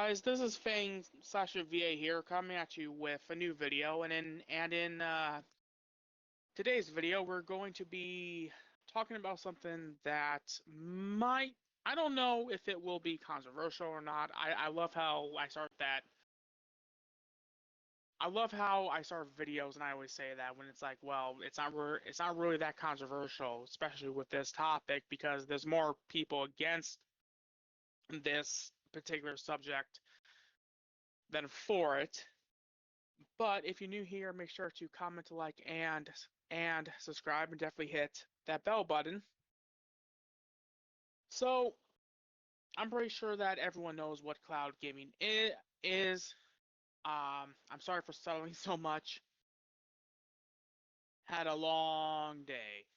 Guys, this is Fang Sasha VA here, coming at you with a new video, and in today's video, we're going to be talking about something that might, I don't know if it will be controversial or not. I love how I start that. I love how I start videos, and I always say that when it's like, well, it's not really that controversial, especially with this topic, because there's more people against this particular subject than for it. But if you're new here, make sure to comment, like, and subscribe, and definitely hit that bell button. So I'm pretty sure that everyone knows what cloud gaming is. I'm sorry for stuttering so much. Had a long day.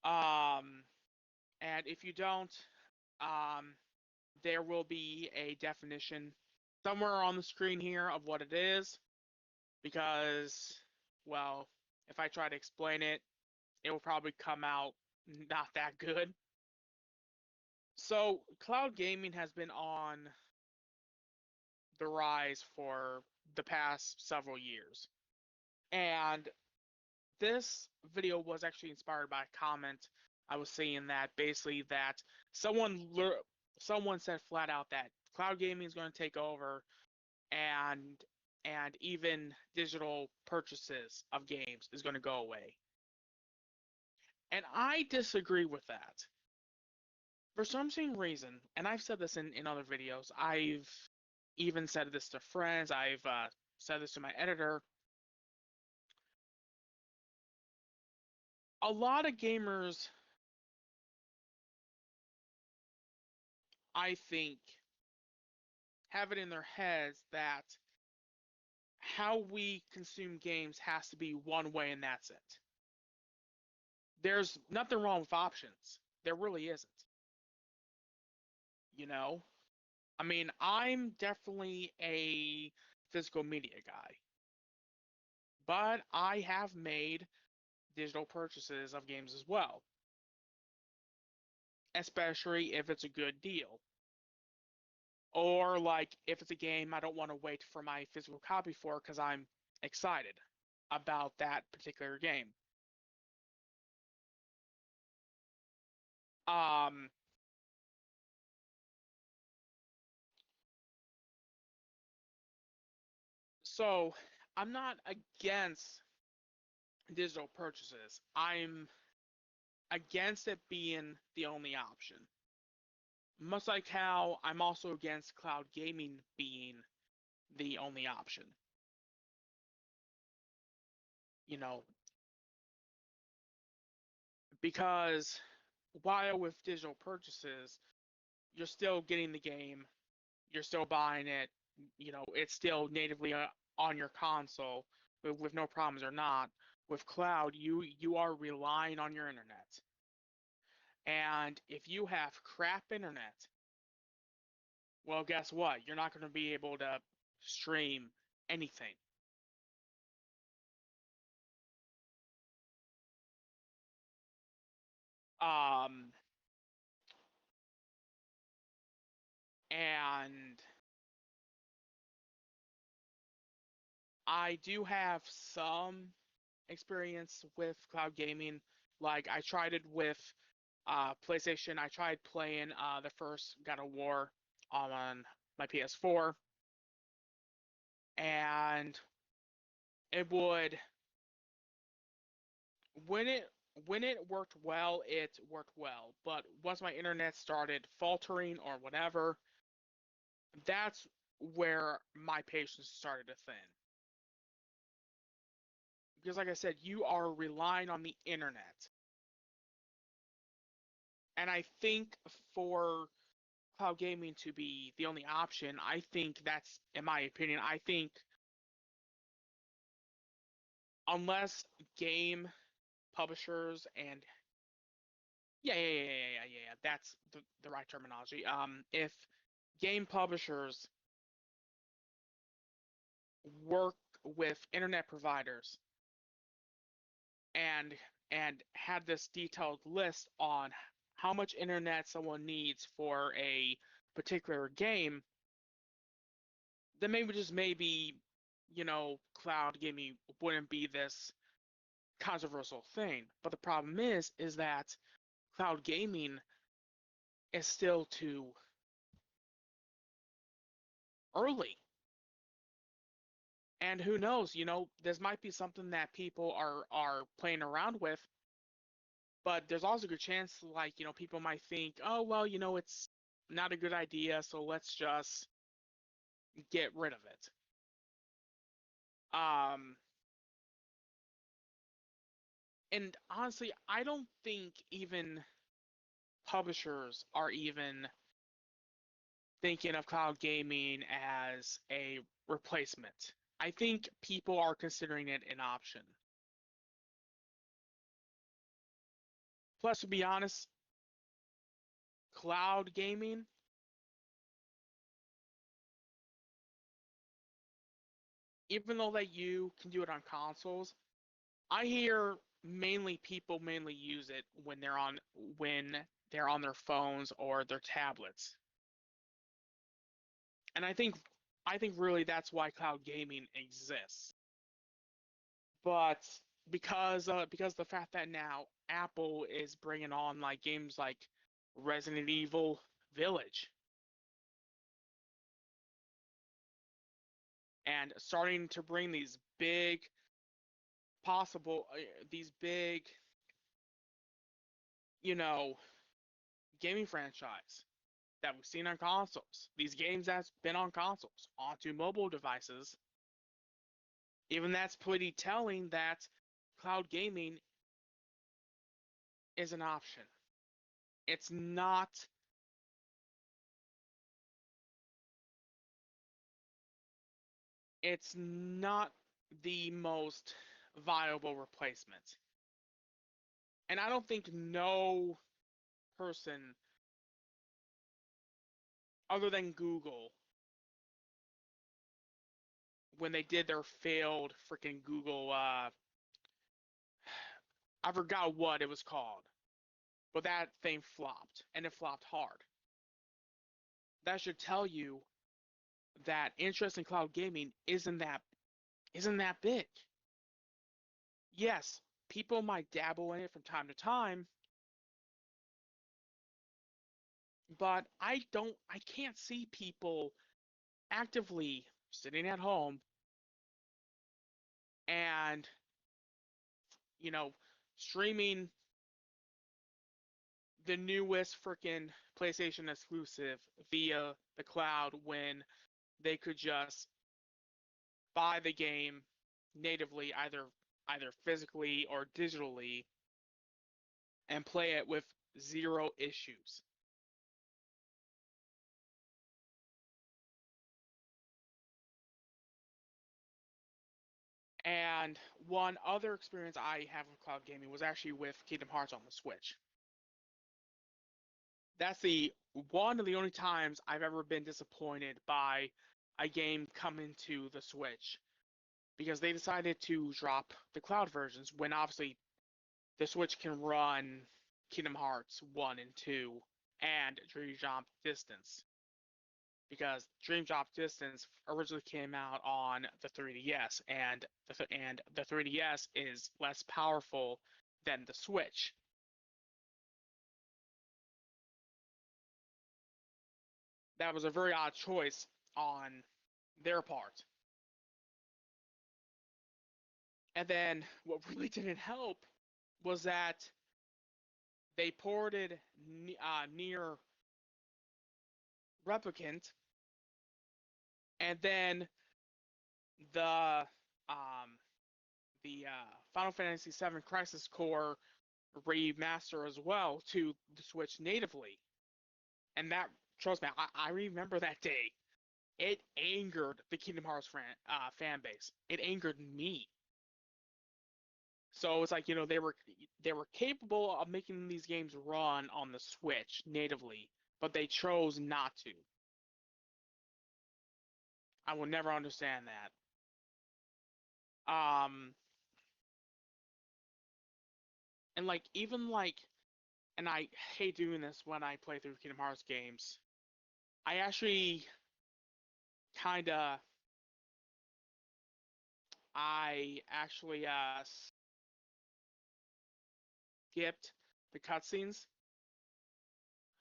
Um, and if you don't, um, there will be a definition somewhere on the screen here of what it is, because, well, if I try to explain it, it will probably come out not that good. So, cloud gaming has been on the rise for the past several years. And this video was actually inspired by a comment I was saying that basically that someone someone said flat out that cloud gaming is going to take over, and and even digital purchases of games is going to go away. And I disagree with that. For some strange reason, and I've said this in other videos, I've even said this to friends, I've said this to my editor. A lot of gamers, I think, have it in their heads that how we consume games has to be one way and that's it. There's nothing wrong with options. There really isn't. You know? I mean, I'm definitely a physical media guy, but I have made digital purchases of games as well, especially if it's a good deal. Or like if it's a game I don't want to wait for my physical copy for because I'm excited about that particular game. Um, so I'm not against digital purchases. I'm against it being the only option. Much like how I'm also against cloud gaming being the only option. You know, because while with digital purchases, you're still getting the game, you're still buying it, it's still natively on your console with no problems or not. With cloud, you are relying on your internet. And if you have crap internet, well, guess what? You're not going to be able to stream anything. Um, and I do have some experience with cloud gaming. Like I tried it with PlayStation. I tried playing the first God of War on my PS4, and it would when it when it worked well, it worked well. But once my internet started faltering or whatever, that's where my patience started to thin. Because like I said, you are relying on the internet. And I think for cloud gaming to be the only option, I think that's, in my opinion, I think unless game publishers and yeah, that's the right terminology. If game publishers work with internet providers and had this detailed list on how much internet someone needs for a particular game, then maybe, cloud gaming wouldn't be this controversial thing. But the problem is that cloud gaming is still too early. And who knows, this might be something that people are playing around with, but there's also a good chance, like, people might think, oh, well, it's not a good idea, so let's just get rid of it. Um, and honestly, I don't think even publishers are even thinking of cloud gaming as a replacement. I think people are considering it an option. Plus, to be honest, cloud gaming, even though that you can do it on consoles, I hear people mainly use it when they're on their phones or their tablets. And I think really that's why cloud gaming exists. But because the fact that now Apple is bringing on like games like Resident Evil Village and starting to bring these big, you know, gaming franchise that we've seen on consoles, these games that's been on consoles onto mobile devices, even that's pretty telling that cloud gaming is an option. It's not it's not the most viable replacement. And I don't think no person other than Google, when they did their failed freaking Google, I forgot what it was called, but that thing flopped, and it flopped hard. That should tell you that interest in cloud gaming isn't that big. Yes, people might dabble in it from time to time, but I can't see people actively sitting at home and, you know, streaming the newest freaking PlayStation exclusive via the cloud when they could just buy the game natively, either physically or digitally, and play it with zero issues. And one other experience I have with cloud gaming was actually with Kingdom Hearts on the Switch. That's the one of the only times I've ever been disappointed by a game coming to the Switch because they decided to drop the cloud versions when obviously the Switch can run Kingdom Hearts 1 and 2 and Dream Drop Distance because Dream Drop Distance originally came out on the 3DS and the 3DS is less powerful than the Switch. That was a very odd choice on their part. And then what really didn't help was that they ported Nier Replicant, and then the um, Final Fantasy VII Crisis Core remaster as well to the Switch natively. And that, trust me, I remember that day. It angered the Kingdom Hearts fan base. It angered me. So it's like, they were capable of making these games run on the Switch natively, but they chose not to. I will never understand that. Um, and like even like, and I hate doing this when I play through Kingdom Hearts games. I actually kind of, I actually skipped the cutscenes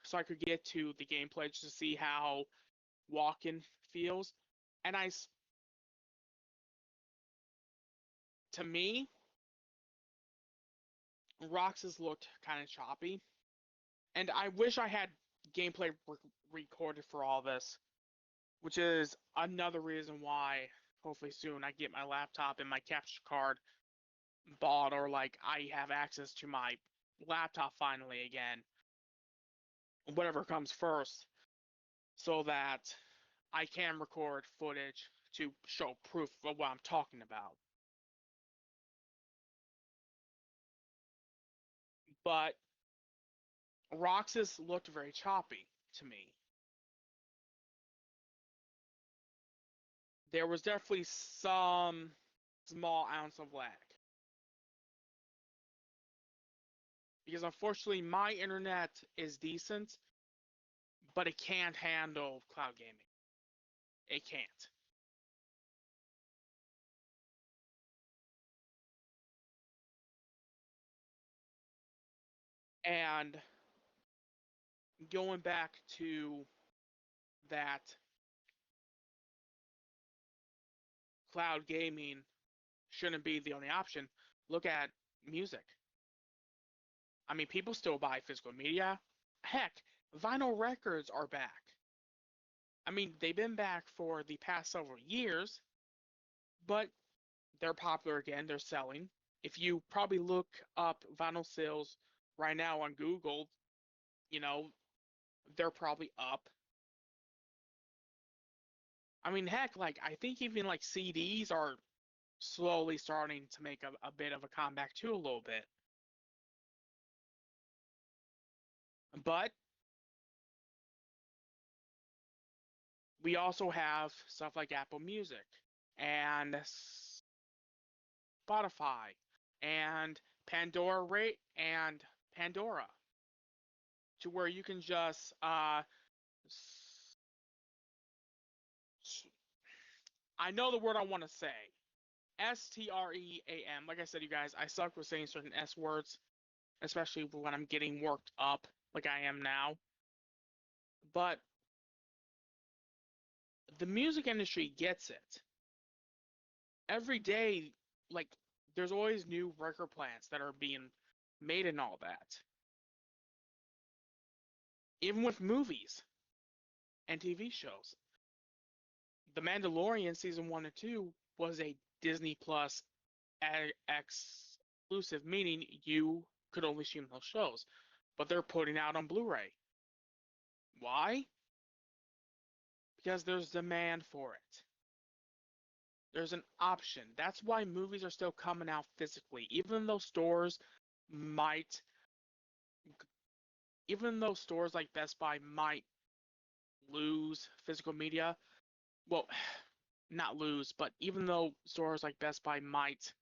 so I could get to the gameplay just to see how walking feels. And to me, Roxas looked kind of choppy, and I wish I had gameplay recorded for all this, which is another reason why hopefully soon I get my laptop and my capture card bought, or like I have access to my laptop finally again, whatever comes first, so that I can record footage to show proof of what I'm talking about. But Roxas looked very choppy to me. There was definitely some small ounce of lag. Because unfortunately, my internet is decent, but it can't handle cloud gaming. It can't. And going back to that, cloud gaming shouldn't be the only option. Look at music. I mean, people still buy physical media. Heck, vinyl records are back. I mean, they've been back for the past several years, but they're popular again. They're selling. If you probably look up vinyl sales right now on Google, you know, they're probably up. I mean, heck, like I think even like CDs are slowly starting to make a bit of a comeback too, a little bit. But we also have stuff like Apple Music and Spotify and Pandora, to where you can just I know the word I want to say. STREAM. Like I said, you guys, I suck with saying certain S words, especially when I'm getting worked up like I am now. But the music industry gets it. Every day, like, there's always new record plants that are being made and all that. Even with movies and TV shows. The Mandalorian season 1 and 2 was a Disney Plus exclusive, meaning you could only stream those shows. But they're putting out on Blu-ray. Why? Because there's demand for it. There's an option. That's why movies are still coming out physically, might, even though stores like Best Buy might lose physical media. Well, not lose, but even though stores like Best Buy might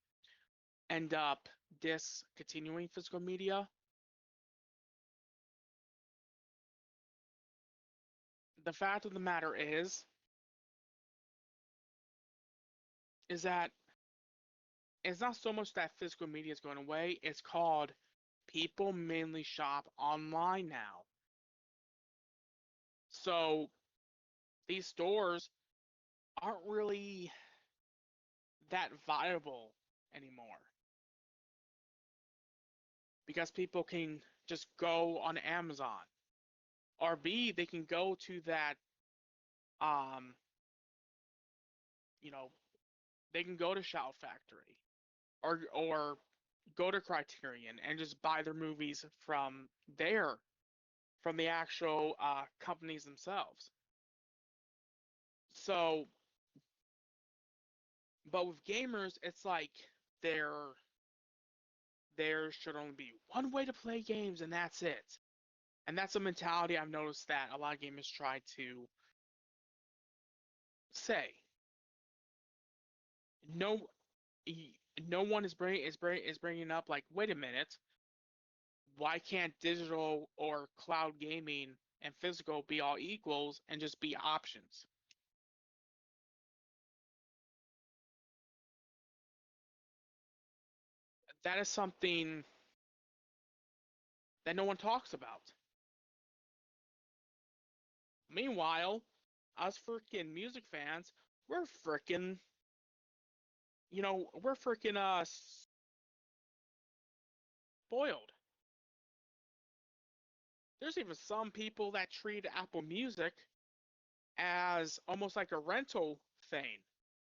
end up discontinuing physical media, the fact of the matter is that it's not so much that physical media is going away, it's called people mainly shop online now. So these stores aren't really that viable anymore because people can just go on Amazon, or B, they can go to that um you know they can go to Shout Factory, or go to Criterion and just buy their movies from there, from the actual companies themselves. So, but with gamers, it's like there there should only be one way to play games and that's it. And that's a mentality I've noticed that a lot of gamers try to say. No, no one is bringing up like, wait a minute, why can't digital or cloud gaming and physical be all equals and just be options. That is something that no one talks about. Meanwhile, us freaking music fans, we're freaking, we're freaking spoiled. There's even some people that treat Apple Music as almost like a rental thing,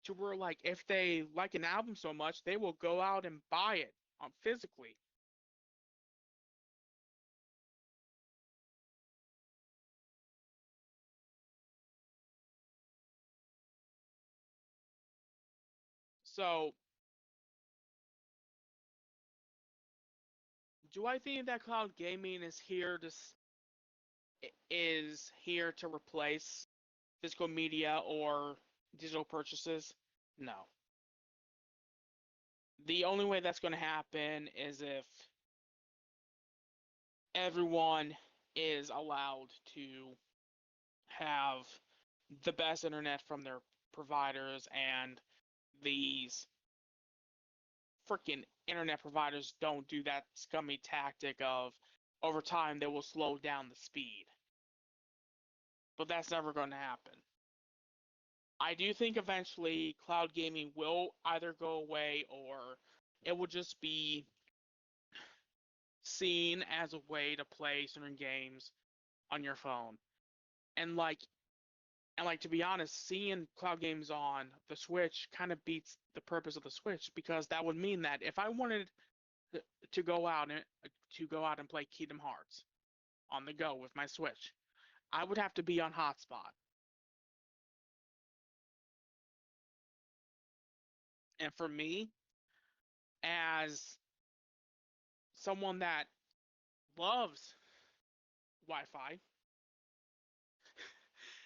to where like if they like an album so much, they will go out and buy it physically. So, do I think that cloud gaming is here to replace physical media or digital purchases? No. The only way that's going to happen is if everyone is allowed to have the best internet from their providers, and these freaking internet providers don't do that scummy tactic of over time they will slow down the speed. But that's never going to happen. I do think eventually cloud gaming will either go away, or it will just be seen as a way to play certain games on your phone. And like to be honest, seeing cloud games on the Switch kind of beats the purpose of the Switch, because that would mean that if I wanted to go out and play Kingdom Hearts on the go with my Switch, I would have to be on hotspot. And for me, as someone that loves Wi-Fi,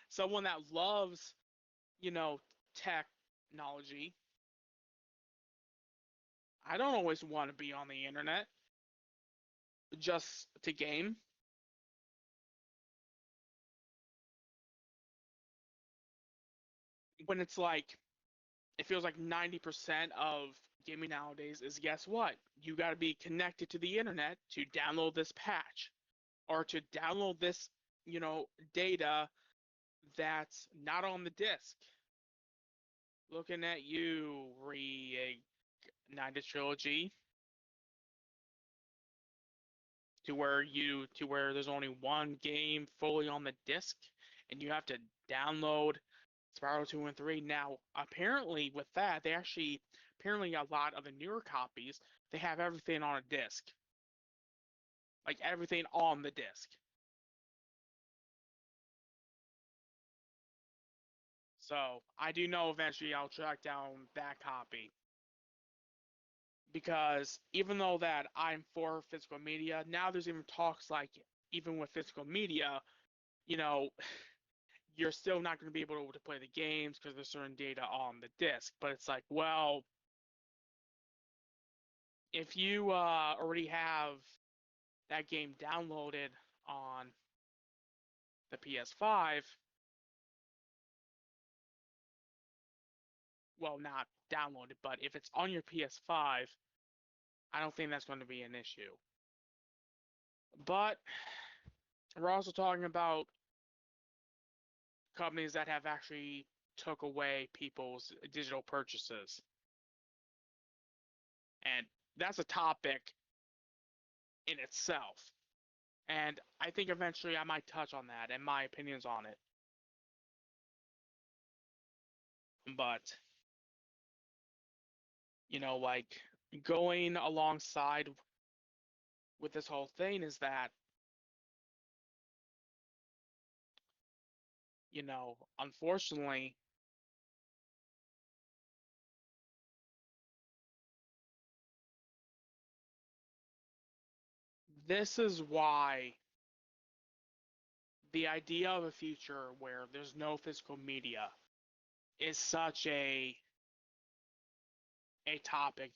someone that loves, you know, technology, I don't always want to be on the internet just to game. When it's like, it feels like 90% of gaming nowadays is, guess what? You got to be connected to the internet to download this patch, or to download this, data that's not on the disk. Looking at you, Reignited Trilogy, to where there's only one game fully on the disc, and you have to download Spiral 2 and 3. Now, apparently with that, apparently a lot of the newer copies, they have everything on a disc. Like everything on the disc. So, I do know eventually I'll track down that copy, because even though that I'm for physical media, now there's even talks like, even with physical media, you know, you're still not going to be able to play the games because there's certain data on the disc. But it's like, well, if you already have that game downloaded on the PS5, well, not downloaded, but if it's on your PS5, I don't think that's going to be an issue. But we're also talking about companies that have actually took away people's digital purchases. And that's a topic in itself. And I think eventually I might touch on that and my opinions on it. But, like, going alongside with this whole thing is that, unfortunately, this is why the idea of a future where there's no physical media is such a topic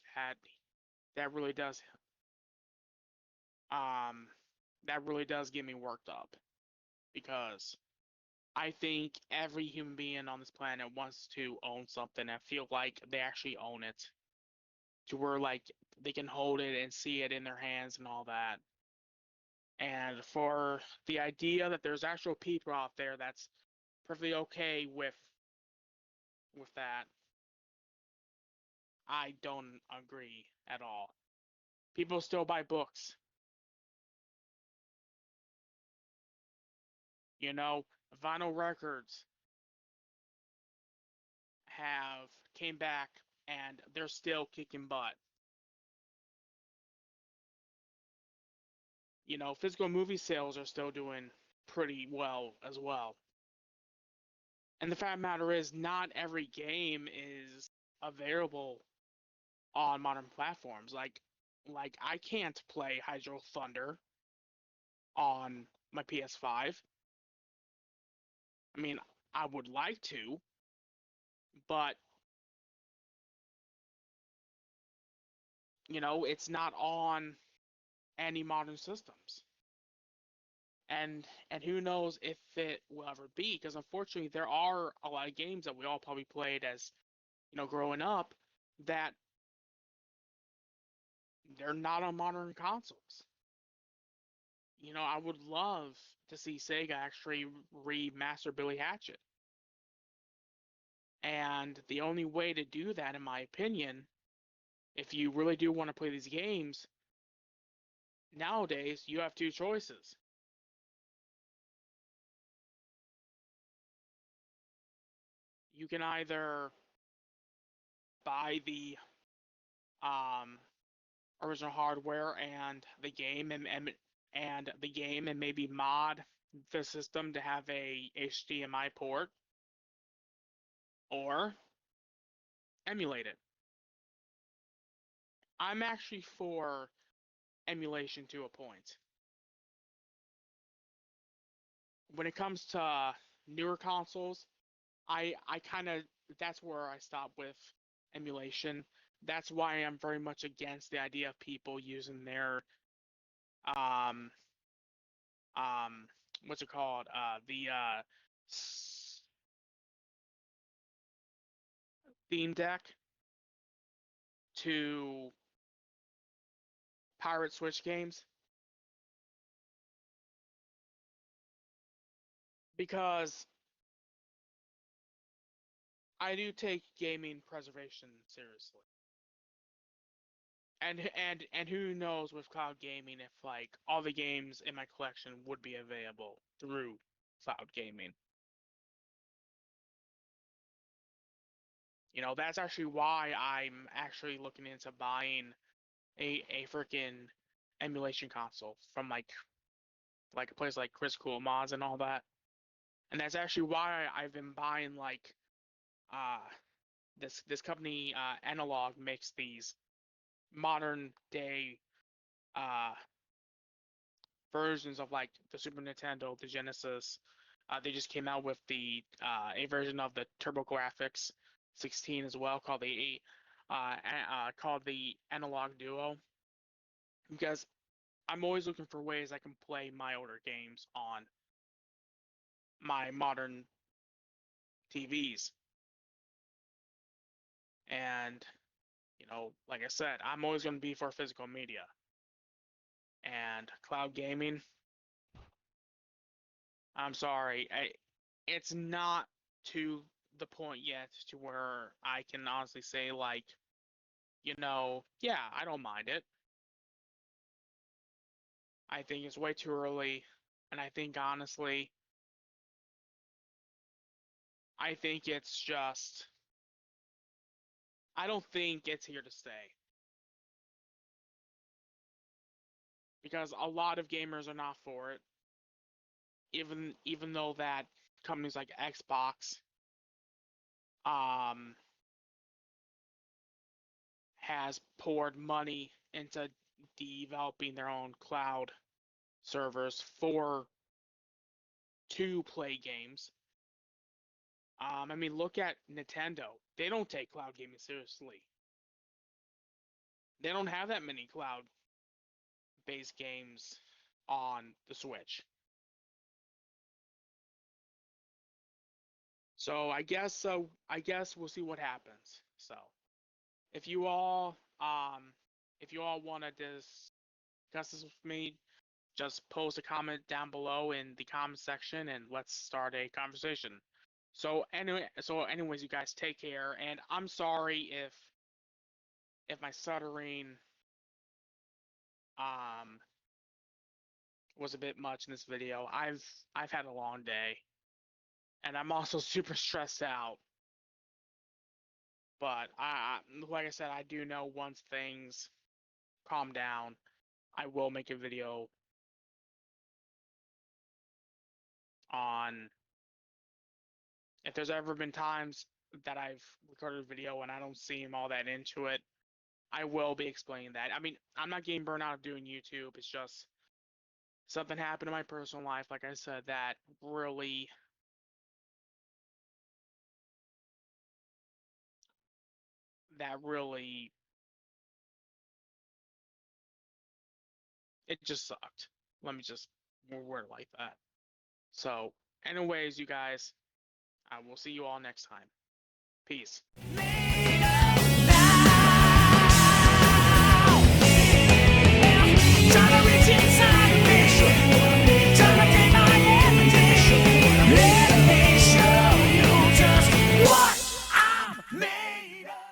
that really does um that really does get me worked up. because I think every human being on this planet wants to own something and feel like they actually own it, to where like they can hold it and see it in their hands and all that. And for the idea that there's actual people out there that's perfectly okay with that, I don't agree at all. People still buy books. You know, vinyl records have came back and they're still kicking butt. You know, physical movie sales are still doing pretty well as well. And the fact of the matter is, not every game is available on modern platforms. Like I can't play Hydro Thunder on my PS5. I mean, I would like to, but it's not on any modern systems. And who knows if it will ever be, because unfortunately there are a lot of games that we all probably played as growing up that they're not on modern consoles. I would love to see Sega actually remaster Billy Hatchet. And the only way to do that, in my opinion, if you really do want to play these games, nowadays you have two choices. You can either buy the um, original hardware and the game and the game and maybe mod the system to have a HDMI port, or emulate it. I'm actually for emulation to a point. When it comes to newer consoles, I kind of that's where I stop with emulation. That's why I'm very much against the idea of people using their um um what's it called the Steam Deck to pirate Switch games, because I do take gaming preservation seriously. And who knows with cloud gaming if like all the games in my collection would be available through cloud gaming. That's actually why I'm actually looking into buying a freaking emulation console from like a place like Chris Cool Mods and all that. And that's actually why I've been buying like uh this company Analog makes these modern day uh versions of like the Super Nintendo, the Genesis. They just came out with the a version of the TurboGrafx 16 as well, called the Analog Duo, because I'm always looking for ways I can play my older games on my modern TVs. And like I said, I'm always going to be for physical media. And cloud gaming, I'm sorry, it's not to the point yet to where I can honestly say like, yeah, I don't mind it. I think it's way too early, and I think honestly, I think it's just I don't think it's here to stay, because a lot of gamers are not for it, even though that companies like Xbox um has poured money into developing their own cloud servers for to play games. I mean, look at Nintendo. They don't take cloud gaming seriously. They don't have that many cloud-based games on the Switch. So I guess we'll see what happens. So if you all want to discuss this with me, just post a comment down below in the comment section and let's start a conversation. Anyways, you guys take care, and I'm sorry if my stuttering um was a bit much in this video. I've had a long day, and I'm also super stressed out. But like I said, I do know once things calm down, I will make a video on if there's ever been times that I've recorded a video and I don't seem all that into it, I will be explaining that. I mean, I'm not getting burnt out of doing YouTube. It's just something happened in my personal life, like I said, that really it just sucked. Let me just word it like that. So, anyways, you guys, I will see you all next time. Peace.